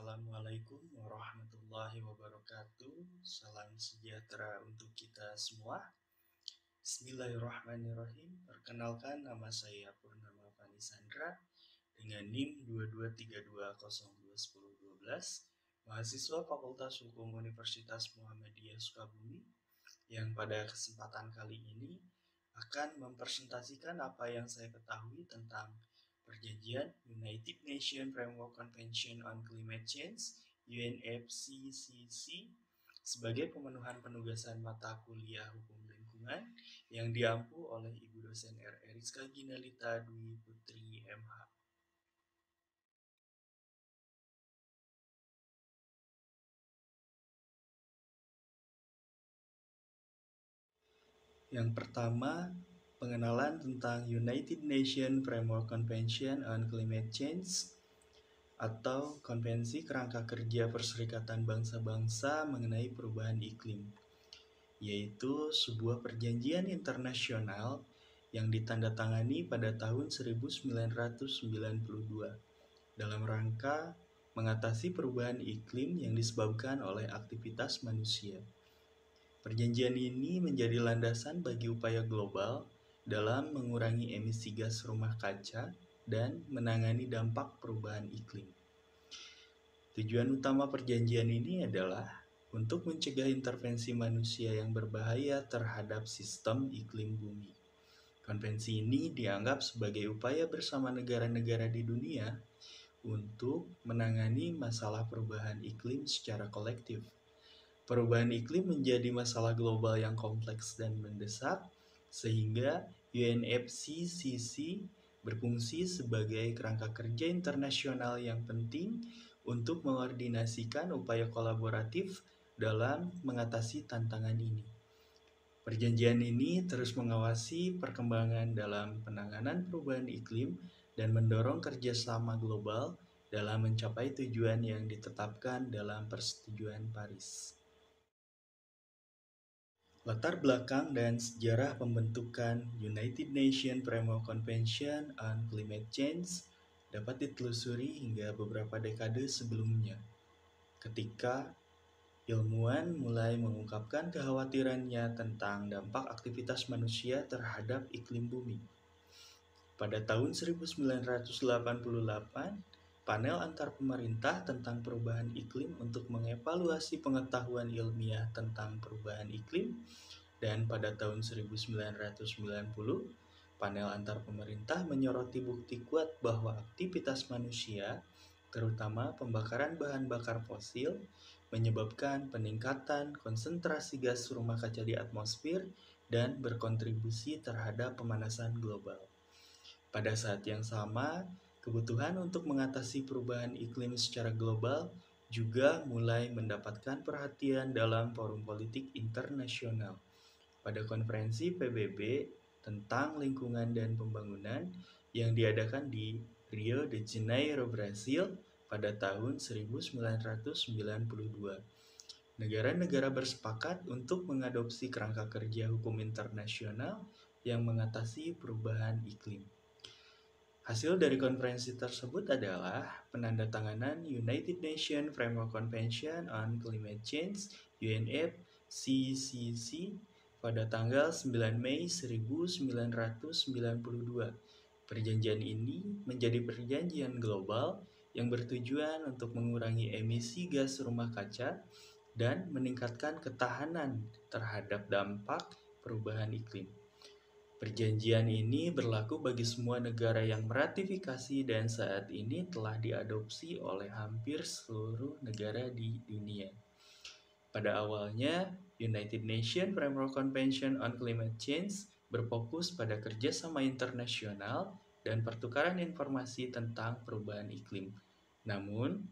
Assalamualaikum warahmatullahi wabarakatuh. Salam sejahtera untuk kita semua. Bismillahirrahmanirrahim. Perkenalkan, nama saya Purnama Fani Sandra dengan NIM 2232021012, mahasiswa Fakultas Hukum Universitas Muhammadiyah Sukabumi, yang pada kesempatan kali ini akan mempresentasikan apa yang saya ketahui tentang Perjanjian United Nations Framework Convention on Climate Change (UNFCCC) sebagai pemenuhan penugasan mata kuliah Hukum Lingkungan yang diampu oleh Ibu dosen Rizka Ginalita Dwi Putri MH. Yang pertama, pengenalan tentang United Nations Framework Convention on Climate Change atau Konvensi Kerangka Kerja Perserikatan Bangsa-Bangsa mengenai Perubahan Iklim, yaitu sebuah perjanjian internasional yang ditandatangani pada tahun 1992 dalam rangka mengatasi perubahan iklim yang disebabkan oleh aktivitas manusia. Perjanjian ini menjadi landasan bagi upaya global dalam mengurangi emisi gas rumah kaca dan menangani dampak perubahan iklim. Tujuan utama perjanjian ini adalah untuk mencegah intervensi manusia yang berbahaya terhadap sistem iklim bumi. Konvensi ini dianggap sebagai upaya bersama negara-negara di dunia untuk menangani masalah perubahan iklim secara kolektif. Perubahan iklim menjadi masalah global yang kompleks dan mendesak, sehingga UNFCCC berfungsi sebagai kerangka kerja internasional yang penting untuk mengkoordinasikan upaya kolaboratif dalam mengatasi tantangan ini. Perjanjian ini terus mengawasi perkembangan dalam penanganan perubahan iklim dan mendorong kerjasama global dalam mencapai tujuan yang ditetapkan dalam Persetujuan Paris. Latar belakang dan sejarah pembentukan United Nations Framework Convention on Climate Change dapat ditelusuri hingga beberapa dekade sebelumnya, ketika ilmuwan mulai mengungkapkan kekhawatirannya tentang dampak aktivitas manusia terhadap iklim bumi. Pada tahun 1988, panel antar pemerintah tentang perubahan iklim untuk mengevaluasi pengetahuan ilmiah tentang perubahan iklim, dan pada tahun 1990, panel antar pemerintah menyoroti bukti kuat bahwa aktivitas manusia, terutama pembakaran bahan bakar fosil, menyebabkan peningkatan konsentrasi gas rumah kaca di atmosfer dan berkontribusi terhadap pemanasan global. Pada saat yang sama, kebutuhan untuk mengatasi perubahan iklim secara global juga mulai mendapatkan perhatian dalam forum politik internasional. Pada konferensi PBB tentang lingkungan dan pembangunan yang diadakan di Rio de Janeiro, Brasil pada tahun 1992. Negara-negara bersepakat untuk mengadopsi kerangka kerja hukum internasional yang mengatasi perubahan iklim. Hasil dari konferensi tersebut adalah penandatanganan United Nations Framework Convention on Climate Change (UNFCCC) pada tanggal 9 Mei 1992. Perjanjian ini menjadi perjanjian global yang bertujuan untuk mengurangi emisi gas rumah kaca dan meningkatkan ketahanan terhadap dampak perubahan iklim. Perjanjian ini berlaku bagi semua negara yang meratifikasi dan saat ini telah diadopsi oleh hampir seluruh negara di dunia. Pada awalnya, United Nations Framework Convention on Climate Change berfokus pada kerjasama internasional dan pertukaran informasi tentang perubahan iklim. Namun,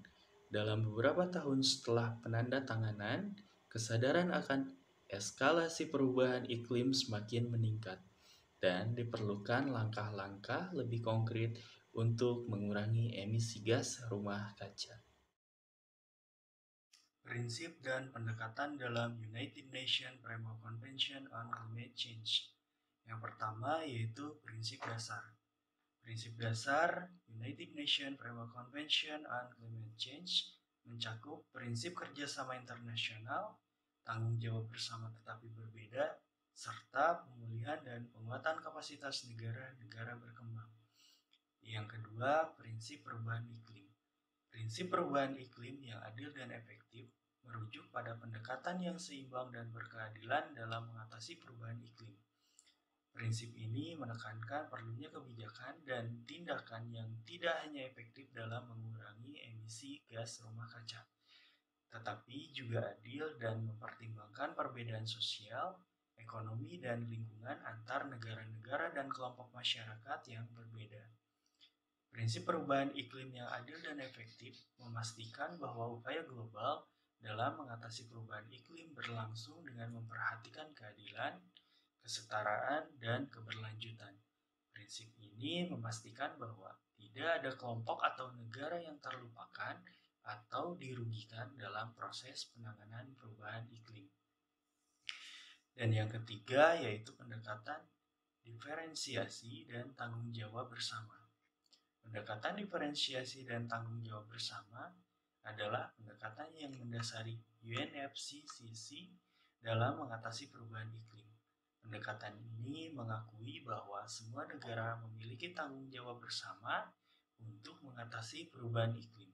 dalam beberapa tahun setelah penandatanganan, kesadaran akan eskalasi perubahan iklim semakin meningkat, dan diperlukan langkah-langkah lebih konkret untuk mengurangi emisi gas rumah kaca. Prinsip dan pendekatan dalam United Nations Framework Convention on Climate Change. Yang pertama yaitu prinsip dasar. Prinsip dasar United Nations Framework Convention on Climate Change mencakup prinsip kerjasama internasional, tanggung jawab bersama tetapi berbeda, serta pemulihan dan penguatan kapasitas negara-negara berkembang. Yang kedua, prinsip perubahan iklim. Prinsip perubahan iklim yang adil dan efektif merujuk pada pendekatan yang seimbang dan berkeadilan dalam mengatasi perubahan iklim. Prinsip ini menekankan perlunya kebijakan dan tindakan yang tidak hanya efektif dalam mengurangi emisi gas rumah kaca, tetapi juga adil dan mempertimbangkan perbedaan sosial, ekonomi, dan lingkungan antar negara-negara dan kelompok masyarakat yang berbeda. Prinsip perubahan iklim yang adil dan efektif memastikan bahwa upaya global dalam mengatasi perubahan iklim berlangsung dengan memperhatikan keadilan, kesetaraan, dan keberlanjutan. Prinsip ini memastikan bahwa tidak ada kelompok atau negara yang terlupakan atau dirugikan dalam proses penanganan perubahan iklim. Dan yang ketiga yaitu pendekatan diferensiasi dan tanggung jawab bersama. Pendekatan diferensiasi dan tanggung jawab bersama adalah pendekatan yang mendasari UNFCCC dalam mengatasi perubahan iklim. Pendekatan ini mengakui bahwa semua negara memiliki tanggung jawab bersama untuk mengatasi perubahan iklim,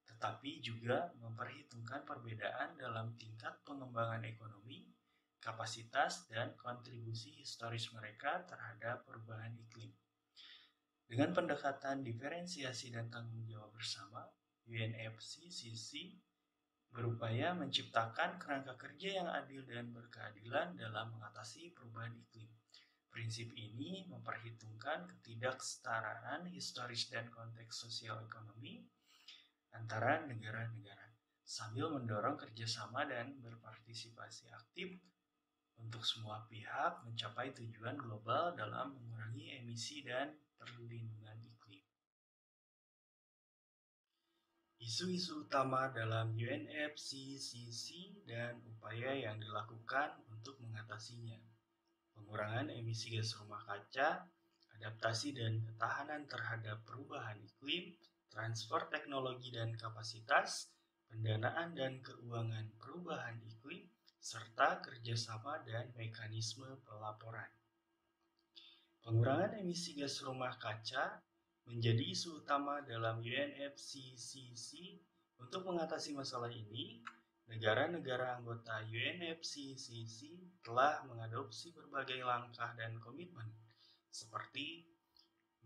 tetapi juga memperhitungkan perbedaan dalam tingkat pengembangan ekonomi, kapasitas, dan kontribusi historis mereka terhadap perubahan iklim. Dengan pendekatan diferensiasi dan tanggung jawab bersama, UNFCCC berupaya menciptakan kerangka kerja yang adil dan berkeadilan dalam mengatasi perubahan iklim. Prinsip ini memperhitungkan ketidaksetaraan historis dan konteks sosial ekonomi antara negara-negara, sambil mendorong kerjasama dan berpartisipasi aktif untuk semua pihak mencapai tujuan global dalam mengurangi emisi dan perlindungan iklim. Isu-isu utama dalam UNFCCC dan upaya yang dilakukan untuk mengatasinya. Pengurangan emisi gas rumah kaca, adaptasi dan ketahanan terhadap perubahan iklim, transfer teknologi dan kapasitas, pendanaan dan keuangan perubahan iklim, serta kerjasama dan mekanisme pelaporan. Pengurangan emisi gas rumah kaca menjadi isu utama dalam UNFCCC. Untuk mengatasi masalah ini, negara-negara anggota UNFCCC telah mengadopsi berbagai langkah dan komitmen, seperti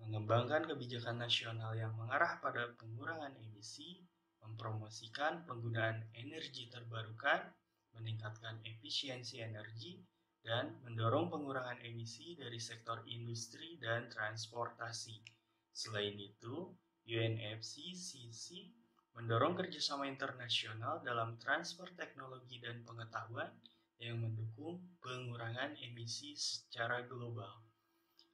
mengembangkan kebijakan nasional yang mengarah pada pengurangan emisi, mempromosikan penggunaan energi terbarukan, meningkatkan efisiensi energi, dan mendorong pengurangan emisi dari sektor industri dan transportasi. Selain itu, UNFCCC mendorong kerjasama internasional dalam transfer teknologi dan pengetahuan yang mendukung pengurangan emisi secara global.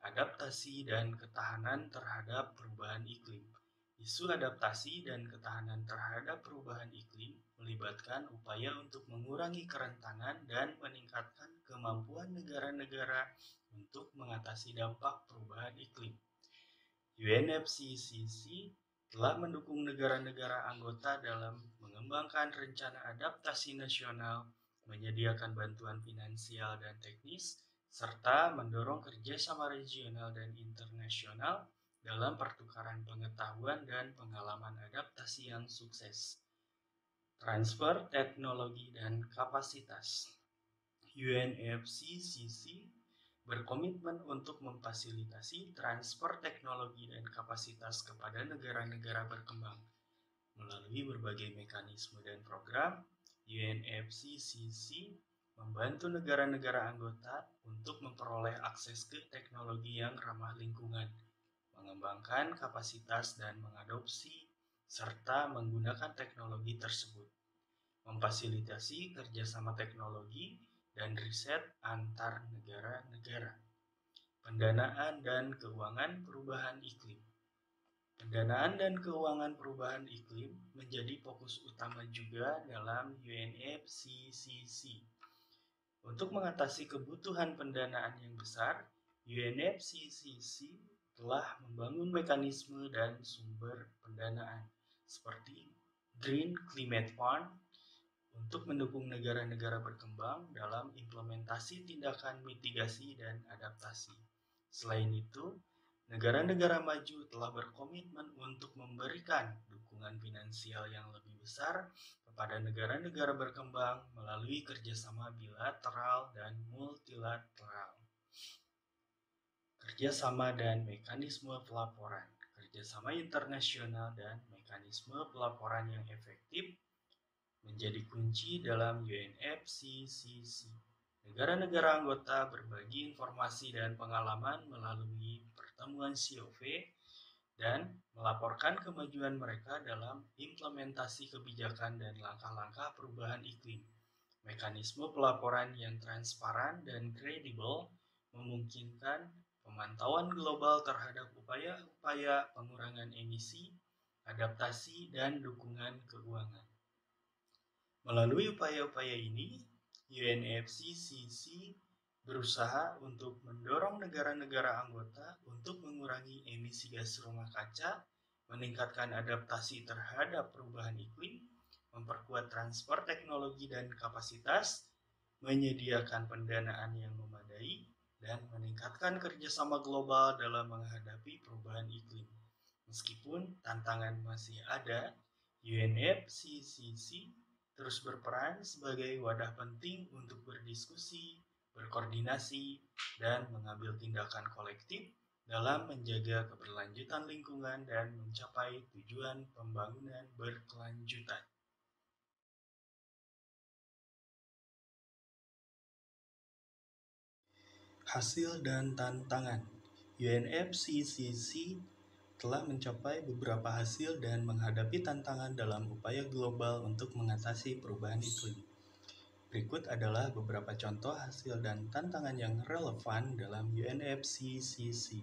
Adaptasi dan ketahanan terhadap perubahan iklim. Isu adaptasi dan ketahanan terhadap perubahan iklim melibatkan upaya untuk mengurangi kerentanan dan meningkatkan kemampuan negara-negara untuk mengatasi dampak perubahan iklim. UNFCCC telah mendukung negara-negara anggota dalam mengembangkan rencana adaptasi nasional, menyediakan bantuan finansial dan teknis, serta mendorong kerjasama regional dan internasional dalam pertukaran pengetahuan dan pengalaman adaptasi yang sukses. Transfer teknologi dan kapasitas. UNFCCC berkomitmen untuk memfasilitasi transfer teknologi dan kapasitas kepada negara-negara berkembang. Melalui berbagai mekanisme dan program, UNFCCC membantu negara-negara anggota untuk memperoleh akses ke teknologi yang ramah lingkungan, mengembangkan kapasitas dan mengadopsi serta menggunakan teknologi tersebut, memfasilitasi kerjasama teknologi dan riset antar negara-negara. Pendanaan dan keuangan perubahan iklim. Pendanaan dan keuangan perubahan iklim menjadi fokus utama juga dalam UNFCCC. Untuk mengatasi kebutuhan pendanaan yang besar, UNFCCC telah membangun mekanisme dan sumber pendanaan seperti Green Climate Fund untuk mendukung negara-negara berkembang dalam implementasi tindakan mitigasi dan adaptasi. Selain itu, negara-negara maju telah berkomitmen untuk memberikan dukungan finansial yang lebih besar kepada negara-negara berkembang melalui kerjasama bilateral dan multilateral. Kerjasama dan mekanisme pelaporan. Kerjasama internasional dan mekanisme pelaporan yang efektif menjadi kunci dalam UNFCCC. Negara-negara anggota berbagi informasi dan pengalaman melalui pertemuan COP dan melaporkan kemajuan mereka dalam implementasi kebijakan dan langkah-langkah perubahan iklim. Mekanisme pelaporan yang transparan dan kredibel memungkinkan pemantauan global terhadap upaya-upaya pengurangan emisi, adaptasi, dan dukungan keuangan. Melalui upaya-upaya ini, UNFCCC berusaha untuk mendorong negara-negara anggota untuk mengurangi emisi gas rumah kaca, meningkatkan adaptasi terhadap perubahan iklim, memperkuat transfer teknologi dan kapasitas, menyediakan pendanaan yang memadai, dan meningkatkan kerjasama global dalam menghadapi perubahan iklim. Meskipun tantangan masih ada, UNFCCC terus berperan sebagai wadah penting untuk berdiskusi, berkoordinasi, dan mengambil tindakan kolektif dalam menjaga keberlanjutan lingkungan dan mencapai tujuan pembangunan berkelanjutan. Hasil dan tantangan UNFCCC telah mencapai beberapa hasil dan menghadapi tantangan dalam upaya global untuk mengatasi perubahan iklim. Berikut adalah beberapa contoh hasil dan tantangan yang relevan dalam UNFCCC.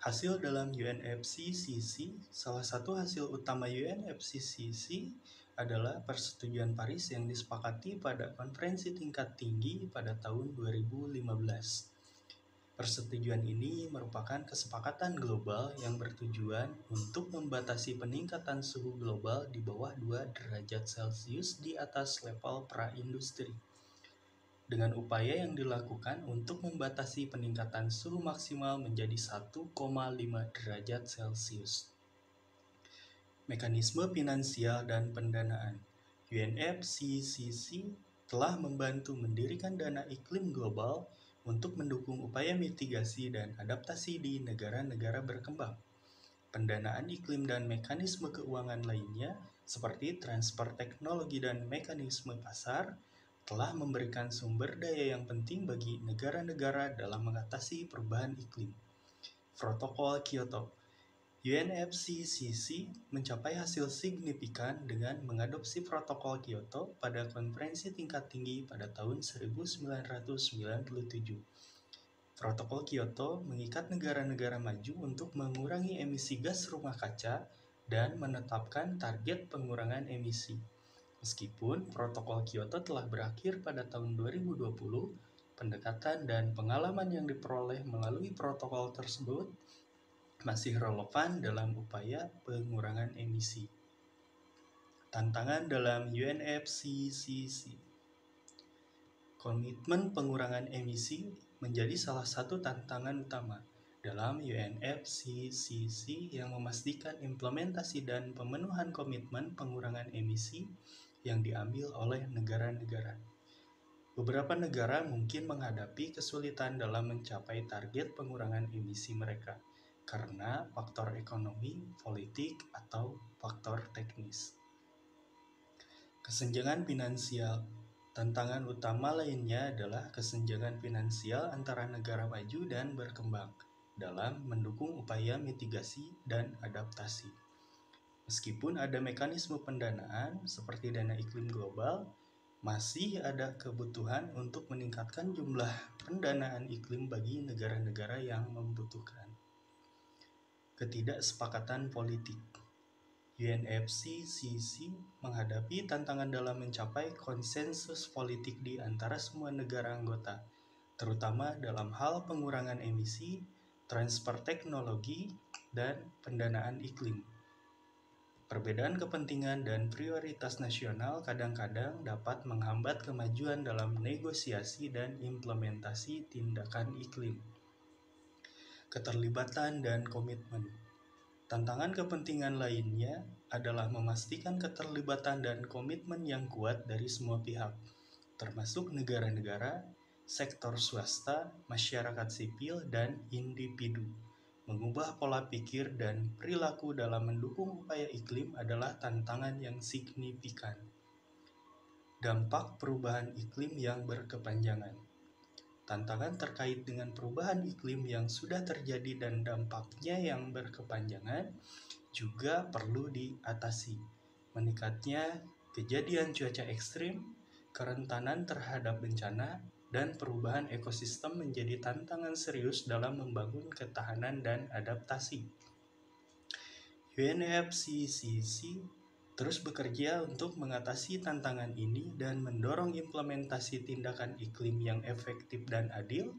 Hasil dalam UNFCCC, salah satu hasil utama UNFCCC adalah Persetujuan Paris yang disepakati pada konferensi tingkat tinggi pada tahun 2015. Persetujuan ini merupakan kesepakatan global yang bertujuan untuk membatasi peningkatan suhu global di bawah 2 derajat Celcius di atas level pra-industri. Dengan upaya yang dilakukan untuk membatasi peningkatan suhu maksimal menjadi 1,5 derajat Celcius. Mekanisme finansial dan pendanaan. UNFCCC telah membantu mendirikan dana iklim global untuk mendukung upaya mitigasi dan adaptasi di negara-negara berkembang. Pendanaan iklim dan mekanisme keuangan lainnya, seperti transfer teknologi dan mekanisme pasar, telah memberikan sumber daya yang penting bagi negara-negara dalam mengatasi perubahan iklim. Protokol Kyoto. UNFCCC mencapai hasil signifikan dengan mengadopsi Protokol Kyoto pada konferensi tingkat tinggi pada tahun 1997. Protokol Kyoto mengikat negara-negara maju untuk mengurangi emisi gas rumah kaca dan menetapkan target pengurangan emisi. Meskipun Protokol Kyoto telah berakhir pada tahun 2020, pendekatan dan pengalaman yang diperoleh melalui protokol tersebut masih relevan dalam upaya pengurangan emisi. Tantangan dalam UNFCCC. Komitmen pengurangan emisi menjadi salah satu tantangan utama dalam UNFCCC yang memastikan implementasi dan pemenuhan komitmen pengurangan emisi yang diambil oleh negara-negara. Beberapa negara mungkin menghadapi kesulitan dalam mencapai target pengurangan emisi mereka karena faktor ekonomi, politik, atau faktor teknis. Kesenjangan finansial. Tantangan utama lainnya adalah kesenjangan finansial antara negara maju dan berkembang dalam mendukung upaya mitigasi dan adaptasi. Meskipun ada mekanisme pendanaan seperti dana iklim global, masih ada kebutuhan untuk meningkatkan jumlah pendanaan iklim bagi negara-negara yang membutuhkan. Ketidaksepakatan politik. UNFCCC menghadapi tantangan dalam mencapai konsensus politik di antara semua negara anggota, terutama dalam hal pengurangan emisi, transfer teknologi, dan pendanaan iklim. Perbedaan kepentingan dan prioritas nasional kadang-kadang dapat menghambat kemajuan dalam negosiasi dan implementasi tindakan iklim. Keterlibatan dan komitmen. Tantangan kepentingan lainnya adalah memastikan keterlibatan dan komitmen yang kuat dari semua pihak, termasuk negara-negara, sektor swasta, masyarakat sipil, dan individu. Mengubah pola pikir dan perilaku dalam mendukung upaya iklim adalah tantangan yang signifikan. Dampak perubahan iklim yang berkepanjangan. Tantangan terkait dengan perubahan iklim yang sudah terjadi dan dampaknya yang berkepanjangan juga perlu diatasi. Meningkatnya kejadian cuaca ekstrim, kerentanan terhadap bencana, dan perubahan ekosistem menjadi tantangan serius dalam membangun ketahanan dan adaptasi. UNFCCC terus bekerja untuk mengatasi tantangan ini dan mendorong implementasi tindakan iklim yang efektif dan adil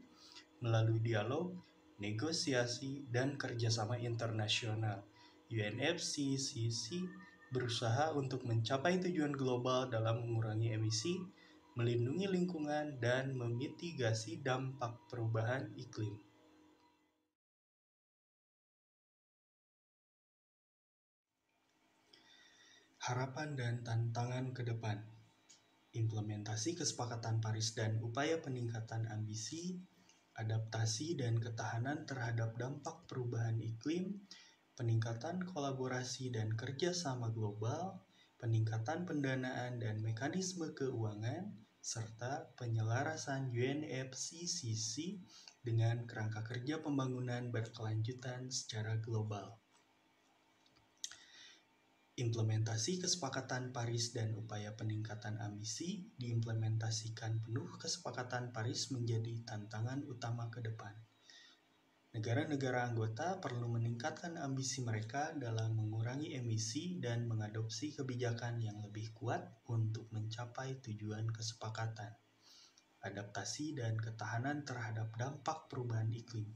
melalui dialog, negosiasi, dan kerjasama internasional. UNFCCC berusaha untuk mencapai tujuan global dalam mengurangi emisi, melindungi lingkungan, dan memitigasi dampak perubahan iklim. Harapan dan tantangan ke depan. Implementasi kesepakatan Paris dan upaya peningkatan ambisi, adaptasi dan ketahanan terhadap dampak perubahan iklim, peningkatan kolaborasi dan kerjasama global, peningkatan pendanaan dan mekanisme keuangan, serta penyelarasan UNFCCC dengan kerangka kerja pembangunan berkelanjutan secara global. Implementasi kesepakatan Paris dan upaya peningkatan ambisi diimplementasikan penuh. Kesepakatan Paris menjadi tantangan utama ke depan. Negara-negara anggota perlu meningkatkan ambisi mereka dalam mengurangi emisi dan mengadopsi kebijakan yang lebih kuat untuk mencapai tujuan kesepakatan. Adaptasi dan ketahanan terhadap dampak perubahan iklim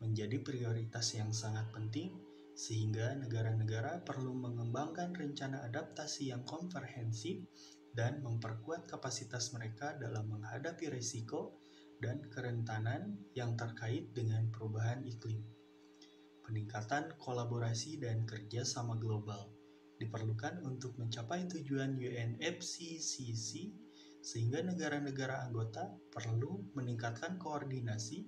menjadi prioritas yang sangat penting, sehingga negara-negara perlu mengembangkan rencana adaptasi yang komprehensif dan memperkuat kapasitas mereka dalam menghadapi risiko dan kerentanan yang terkait dengan perubahan iklim. Peningkatan kolaborasi dan kerjasama global diperlukan untuk mencapai tujuan UNFCCC, sehingga negara-negara anggota perlu meningkatkan koordinasi,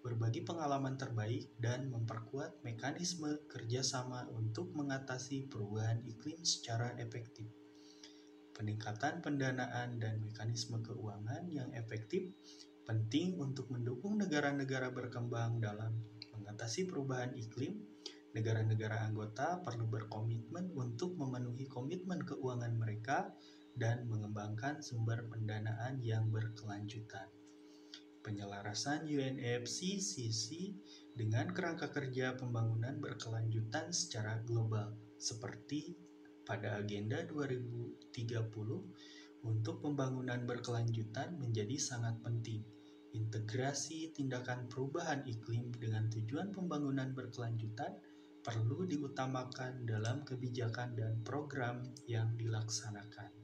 berbagi pengalaman terbaik, dan memperkuat mekanisme kerjasama untuk mengatasi perubahan iklim secara efektif. Peningkatan pendanaan dan mekanisme keuangan yang efektif penting untuk mendukung negara-negara berkembang dalam mengatasi perubahan iklim. Negara-negara anggota perlu berkomitmen untuk memenuhi komitmen keuangan mereka dan mengembangkan sumber pendanaan yang berkelanjutan. Penyelarasan UNFCCC dengan kerangka kerja pembangunan berkelanjutan secara global, seperti pada Agenda 2030 untuk pembangunan berkelanjutan, menjadi sangat penting. Integrasi tindakan perubahan iklim dengan tujuan pembangunan berkelanjutan perlu diutamakan dalam kebijakan dan program yang dilaksanakan.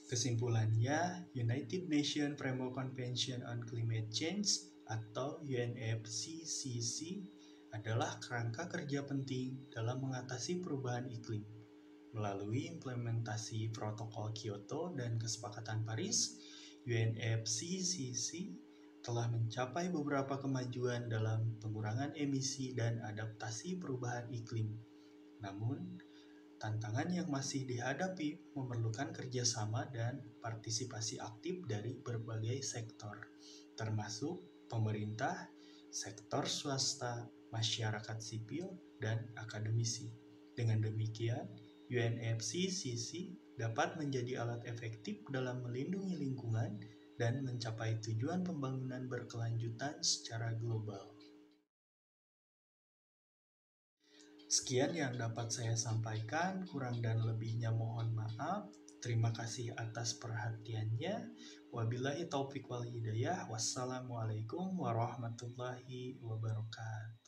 Kesimpulannya, United Nations Framework Convention on Climate Change atau UNFCCC adalah kerangka kerja penting dalam mengatasi perubahan iklim. Melalui implementasi Protokol Kyoto dan Kesepakatan Paris, UNFCCC telah mencapai beberapa kemajuan dalam pengurangan emisi dan adaptasi perubahan iklim. Namun, tantangan yang masih dihadapi memerlukan kerjasama dan partisipasi aktif dari berbagai sektor, termasuk pemerintah, sektor swasta, masyarakat sipil, dan akademisi. Dengan demikian, UNFCCC dapat menjadi alat efektif dalam melindungi lingkungan dan mencapai tujuan pembangunan berkelanjutan secara global. Sekian yang dapat saya sampaikan, kurang dan lebihnya mohon maaf. Terima kasih atas perhatiannya. Wabillahi taufiq wal hidayah. Wassalamualaikum warahmatullahi wabarakatuh.